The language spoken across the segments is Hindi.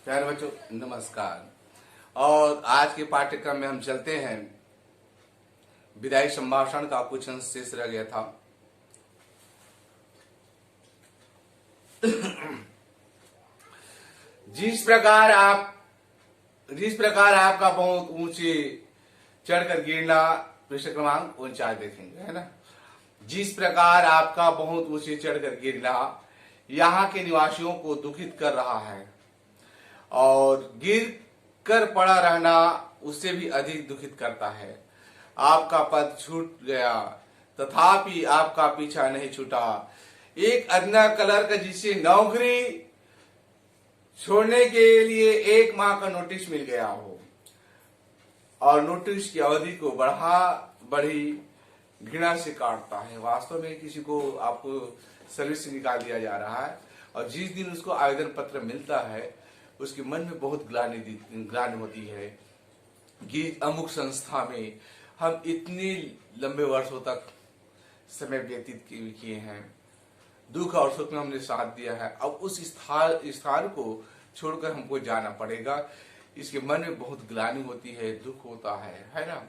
प्यारे बच्चों नमस्कार। और आज के पाठ्यक्रम में हम चलते हैं। विदाई संभाषण का कुछ अंश शेष रह गया था। जिस प्रकार आपका बहुत ऊंचे चढ़कर गिरना, पृष्ठ क्रमांक 49 देखेंगे, है ना। जिस प्रकार आपका बहुत ऊंचे चढ़कर गिरना यहाँ के निवासियों को दुखित कर रहा है और गिर कर पड़ा रहना उससे भी अधिक दुखित करता है। आपका पद छूट गया तथापि आपका पीछा नहीं छूटा। एक अदना क्लर्क जिसे नौकरी छोड़ने के लिए 1 माह का नोटिस मिल गया हो और नोटिस की अवधि को बढ़ी घृणा से काटता है। वास्तव में किसी को आपको सर्विस से निकाल दिया जा रहा है और जिस दिन उसको आवेदन पत्र मिलता है उसके मन में बहुत ग्लानि होती है कि अमुक संस्था में हम इतने लंबे वर्षों तक समय व्यतीत किए हैं, दुख और सुख में हमने साथ दिया है, अब उस स्थान को छोड़कर हमको जाना पड़ेगा। इसके मन में बहुत ग्लानि होती है, दुख होता है ना।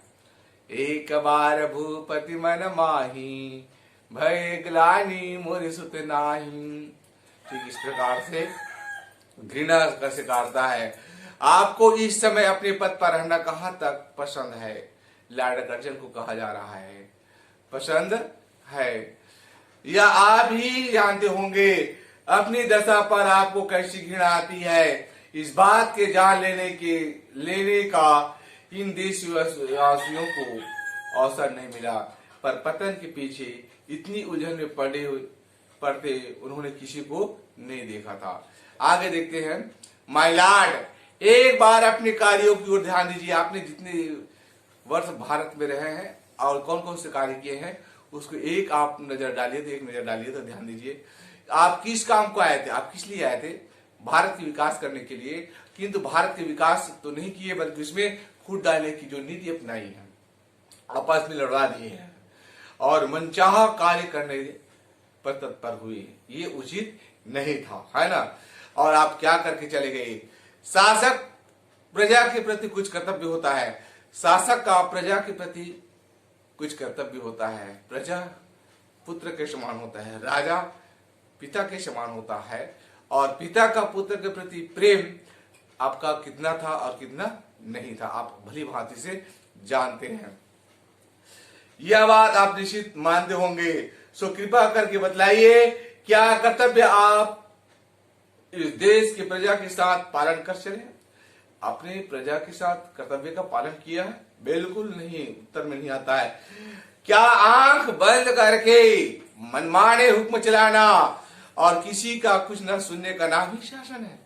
एक बार भूपति मन माही भय ग्लानि मोर सुत नाही। ठीक इस प्रकार से घृणा कैसे काटता है। आपको इस समय अपने पद पर रहना कहाँ तक पसंद है? लॉर्ड कर्जन को कहा जा रहा है पसंद है। या आप ही जानते होंगे अपनी दशा पर आपको कैसी घृणा आती है। इस बात के जान लेने का इन देशवासियों को अवसर नहीं मिला, पर पतन के पीछे इतनी उलझन में पड़ते उन्होंने किसी को नहीं देखा था। आगे देखते हैं। माय लॉर्ड, एक बार अपने कार्यों की ओर ध्यान दीजिए। आपने जितने वर्ष भारत में रहे हैं और कौन कौन से कार्य किए हैं उसको एक आप नजर डालिए तो ध्यान दीजिए। आप किस काम को आए थे, आप किस लिए आए थे? भारत के विकास करने के लिए। किंतु भारत के विकास तो नहीं किए बल्कि उसमें फूट डालने की जो नीति अपनाई है, आपस में लड़वा दिए हैं और मनचाहा कार्य करने पर तत्पर हुए। ये उचित नहीं था, है ना। और आप क्या करके चले गए? शासक प्रजा के प्रति कुछ कर्तव्य होता है। शासक का प्रजा के प्रति कुछ कर्तव्य होता है। प्रजा पुत्र के समान होता है, राजा पिता के समान होता है और पिता का पुत्र के प्रति प्रेम आपका कितना था और कितना नहीं था आप भली भांति से जानते हैं। यह बात आप निश्चित मानते होंगे। सो कृपा करके बतलाइए, क्या कर्तव्य आप इस देश के प्रजा के साथ पालन कर चले? अपने प्रजा के साथ कर्तव्य का पालन किया है? बिल्कुल नहीं, उत्तर में नहीं आता है। क्या आंख बंद करके मनमाने हुक्म चलाना और किसी का कुछ न सुनने का नाम ही शासन है?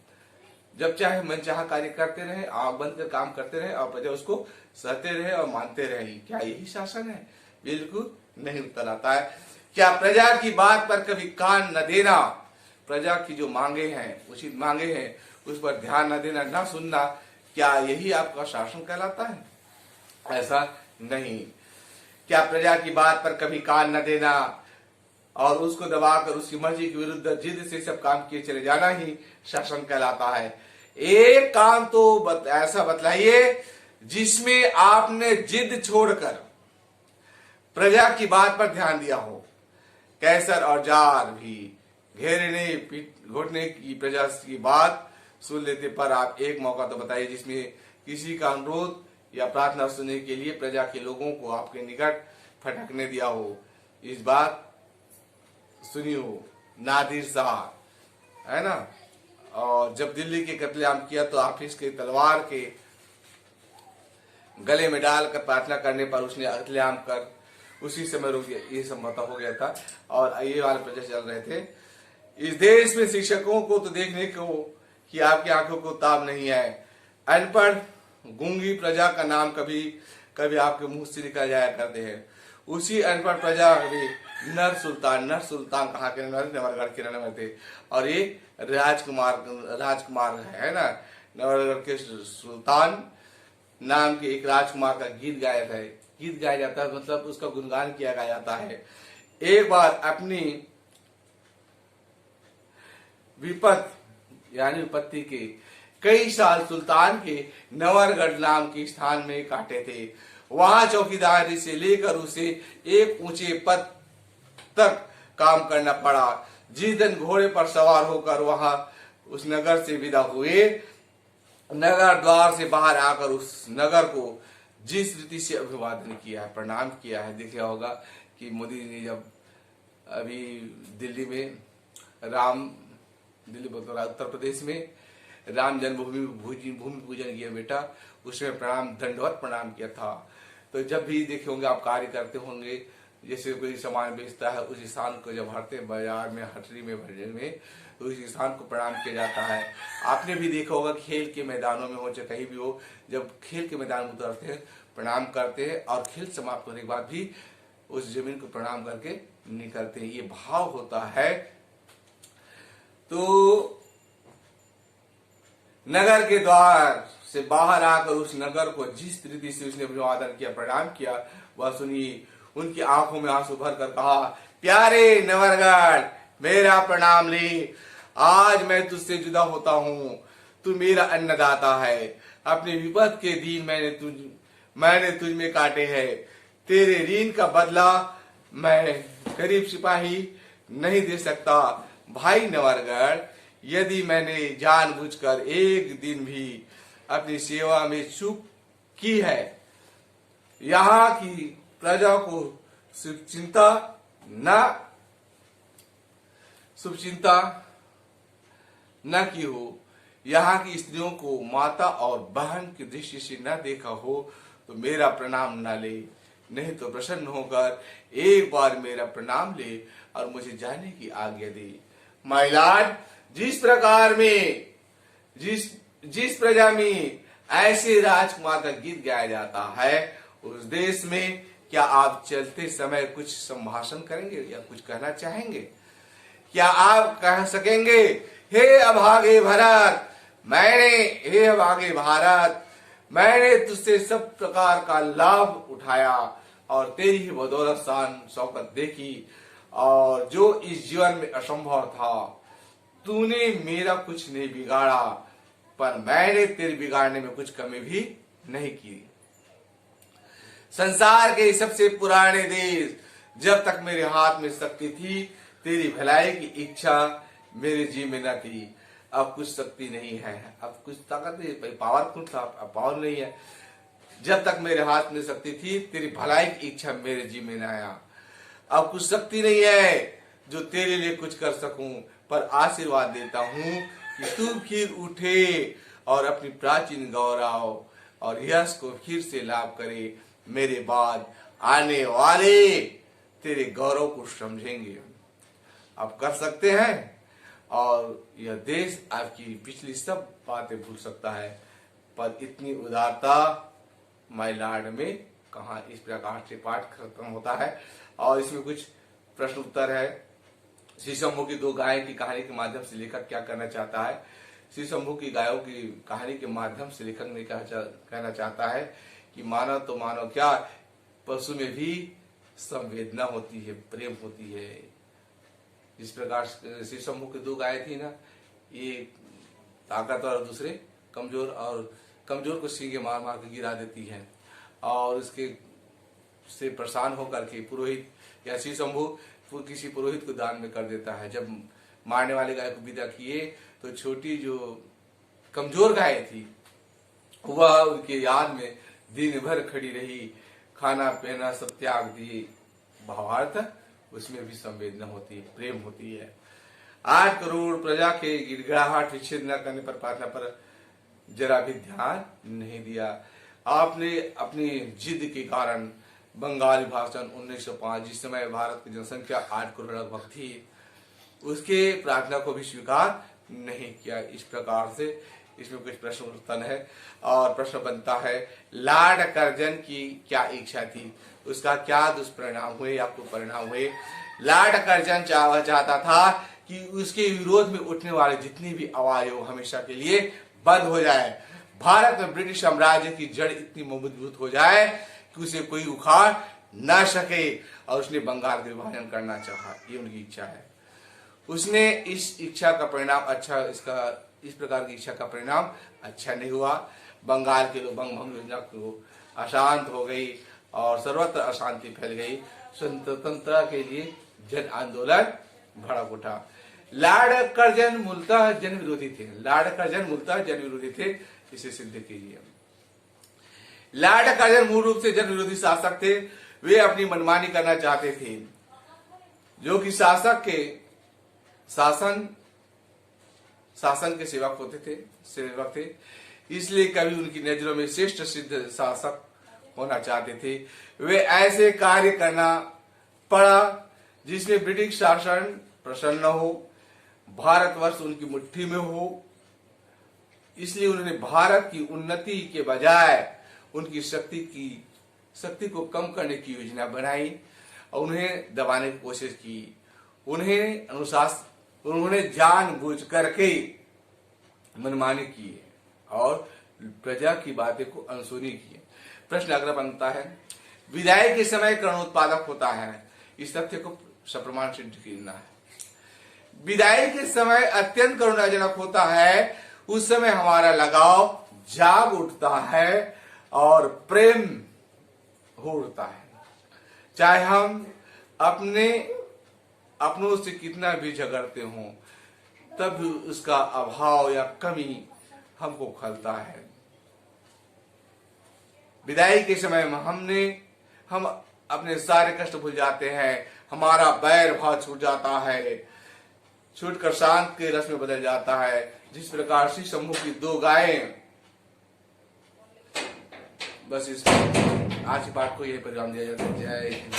जब चाहे मनचाहा कार्य करते रहे, आंख बंद कर काम करते रहे और प्रजा उसको सहते रहे और मानते रहे, क्या यही शासन है? बिल्कुल नहीं, उत्तर आता है। क्या प्रजा की बात पर कभी कान न देना, प्रजा की जो मांगे हैं, उचित मांगे हैं, उस पर ध्यान न देना, न सुनना, क्या यही आपका शासन कहलाता है? ऐसा नहीं। क्या प्रजा की बात पर कभी कान न देना और उसको दबाकर उसकी मर्जी के विरुद्ध जिद से सब काम किए चले जाना ही शासन कहलाता है? एक काम तो ऐसा बतलाइए जिसमें आपने जिद छोड़कर प्रजा की बात पर ध्यान दिया हो। कैसर और जार भी घेरने घोटने की प्रजा की बात सुन लेते, पर आप एक मौका तो बताइए जिसमें किसी का अनुरोध या प्रार्थना सुनने के लिए प्रजा के लोगों को आपके निकट फटकने दिया हो। इस बात सुनी हो नादिर शाह, है ना। और जब दिल्ली के कत्लेआम किया तो हाफिज के तलवार के गले में डालकर प्रार्थना करने पर उसने कत्लेआम कर उसी समय रुक गया। ये समझौता हो गया था और ये वाले प्रजा चल रहे थे। इस देश में शिक्षकों को तो देखने को कि आपकी आंखों को ताब नहीं है। अनपढ़ गूंगी प्रजा का नाम कभी कभी आपके मुंह से निकल जाया करते हैं। उसी अनपढ़ प्रजा भी नर सुल्तान कहाँ के नवरगढ़ के रहने वाले थे और ये राजकुमार है ना, नवरगढ़ के सुल्तान नाम के एक राजकुमार का गीत गाया जाता है, मतलब उसका गुणगान किया जाता है। एक बार अपनी विपत्ति के कई साल सुल्तान के नवरगढ़ नाम के स्थान में काटे थे। वहां चौकीदारी से लेकर उसे एक ऊंचे पद तक काम करना पड़ा। जिस दिन घोड़े पर सवार होकर वहां उस नगर से विदा हुए, नगर द्वार से बाहर आकर उस नगर को जिस रीति से अभिवादन किया है, प्रणाम किया है, देखा होगा कि मोदी ने जब अभी दिल्ली में दिल्ली बोल उत्तर प्रदेश में राम जन्मभूमि भूमि पूजन किया बेटा, उसमें प्रणाम दंडवत प्रणाम किया था। तो जब भी देखे होंगे आप कार्य करते होंगे, जैसे कोई सामान बेचता है उस स्थान को जब हरते हैं बाजार में, हटरी में, भजन में, तो उस स्थान को प्रणाम किया जाता है। आपने भी देखा होगा खेल के मैदानों में हो चाहे कहीं भी हो, जब खेल के मैदान में उतरते हैं प्रणाम करते हैं और खेल समाप्त होने के बाद भी उस जमीन को प्रणाम करके निकलते हैं। ये भाव होता है। तो नगर के द्वार से बाहर आकर उस नगर को जिस रीति से उसने अभिवादन किया, प्रणाम किया, वह सुनिए। उनकी आंखों में आंसू भरकर कहा, प्यारे नवरगढ़, मेरा प्रणाम ले। आज मैं तुझसे जुदा होता हूं। तू मेरा अन्नदाता है। अपने विपद के दिन मैंने तुझ में काटे है। तेरे ऋण का बदला मैं गरीब सिपाही नहीं दे सकता। भाई नवरगढ़, यदि मैंने जानबूझकर एक दिन भी अपनी सेवा में चूक की है, यहाँ की प्रजा को शुभचिंता न की हो, यहाँ की स्त्रियों को माता और बहन की दृष्टि से न देखा हो, तो मेरा प्रणाम न ले। नहीं तो प्रसन्न होकर एक बार मेरा प्रणाम ले और मुझे जाने की आज्ञा दे। माय लॉर्ड, जिस प्रकार में जिस प्रजा में ऐसे राजकुमार का गीत गाया जाता है, उस देश में क्या आप चलते समय कुछ संभाषण करेंगे या कुछ कहना चाहेंगे? क्या आप कह सकेंगे, हे अभागे भारत, मैंने तुझसे सब प्रकार का लाभ उठाया और तेरी ही बदौलत शान शौकत देखी, और जो इस जीवन में असंभव था, तूने मेरा कुछ नहीं बिगाड़ा, पर मैंने तेरे बिगाड़ने में कुछ कमी भी नहीं की। संसार के सबसे पुराने देश, जब तक मेरे हाथ में शक्ति थी, तेरी भलाई की इच्छा मेरे जी में न थी। अब कुछ शक्ति नहीं है, अब कुछ ताकत नहीं, पावरफुल था, अब पावर नहीं है। जब तक मेरे हाथ में शक्ति थी, तेरी भलाई की इच्छा मेरे जी में न आया। अब कुछ शक्ति नहीं है जो तेरे लिए कुछ कर सकूं, पर आशीर्वाद देता हूं कि तू फिर उठे और अपनी प्राचीन गौरव और यश को फिर से लाभ करे। मेरे बाद आने वाले तेरे गौरव को समझेंगे। आप कर सकते हैं, और यह देश आपकी पिछली सब बातें भूल सकता है, पर इतनी उदारता माय लॉर्ड में कहाँ। इस प्रकार से पाठ खत्म होता है और इसमें कुछ प्रश्न उत्तर है। श्री शंभू की दो गाय की कहानी के माध्यम से लेखक क्या करना चाहता है? श्री शंभू की गायों की कहानी के माध्यम से लेखक ने कहना चाहता है कि मानव तो मानव क्या, पशु में भी संवेदना होती है, प्रेम होती है। जिस प्रकार श्री शंभू की दो गाय थी ना, ये ताकतवर और दूसरे कमजोर, और कमजोर को सींगे मार मार के गिरा देती है, और उसके से परेशान होकर के पुरोहित या श्री शंभू किसी पुरोहित को दान में कर देता है। जब मारने वाले गाय को विदा किए, तो छोटी जो कमजोर गाय थी वह उनके याद में दिन भर खड़ी रही, खाना पीना सब त्याग दिए। भावार्थ उसमें भी संवेदना होती है, प्रेम होती है। 8 करोड़ प्रजा के गिड़गिड़ाहट विच्छेद न करने पर, प्रार्थना पर जरा भी ध्यान नहीं दिया। आपने अपनी जिद के कारण बंगाली भाषण 1905, जिस समय भारत की जनसंख्या 8 करोड़ लगभग थी, उसके प्रार्थना को भी स्वीकार नहीं किया। इस प्रकार से इसमें कुछ प्रश्न उत्पन्न है, और प्रश्न बनता है, लॉर्ड कर्जन की क्या इच्छा थी, उसका क्या दुष्परिणाम हुए या परिणाम हुए? लॉर्ड कर्जन चाहता था कि उसके विरोध में उठने वाले जितनी भी आवाज हो हमेशा के लिए बंद हो जाए। भारत में ब्रिटिश साम्राज्य की जड़ इतनी मजबूत हो जाए कि उसे कोई उखाड़ न सके, और उसने बंगाल का विभाजन करना चाहा। ये उनकी इच्छा है। उसने इस इच्छा का परिणाम अच्छा, इस प्रकार की इच्छा का परिणाम अच्छा नहीं हुआ। बंगाल के लोग बंगभंग योजना को अशांत हो गई और सर्वत्र अशांति फैल गई। स्वतंत्रता के लिए जन आंदोलन भड़क उठा। लॉर्ड कर्जन मूलतः जन विरोधी थे। लॉर्ड कर्जन मूलतः जन विरोधी थे, इसे सिद्ध कीजिए। लॉर्ड कर्जन मूल रूप से जन विरोधी शासक थे। वे अपनी मनमानी करना चाहते थे, जो कि शासक के शासन के सेवक थे। इसलिए कभी उनकी नजरों में श्रेष्ठ सिद्ध शासक होना चाहते थे। वे ऐसे कार्य करना पड़ा जिसमें ब्रिटिश शासन प्रसन्न हो, भारतवर्ष उनकी मुट्ठी में हो। इसलिए उन्होंने भारत की उन्नति के बजाय उनकी शक्ति को कम करने की योजना बनाई और उन्हें दबाने की कोशिश की। उन्होंने जानबूझ करके मनमानी की और प्रजा की बातें को अनसुनी की। प्रश्न अगला बनता है, विदाई के समय करुणोत्पादक होता है। इस तथ्य को सप्रमाण सिद्ध करना है। विदाई के समय अत्यंत करुणाजनक होता है। उस समय हमारा लगाव जाग उठता है और प्रेम हो उठता है। चाहे हम अपनों से कितना भी झगड़ते हों, तब भी उसका अभाव या कमी हमको खलता है। विदाई के समय हम अपने सारे कष्ट भूल जाते हैं, हमारा बैर भाव छूट जाता है, छूटकर शांत के रस में बदल जाता है। जिस प्रकार श्री शंभू की 2 गायें। बस इस आज पाठ को यही परिणाम दिया जाता है। जय हिंद।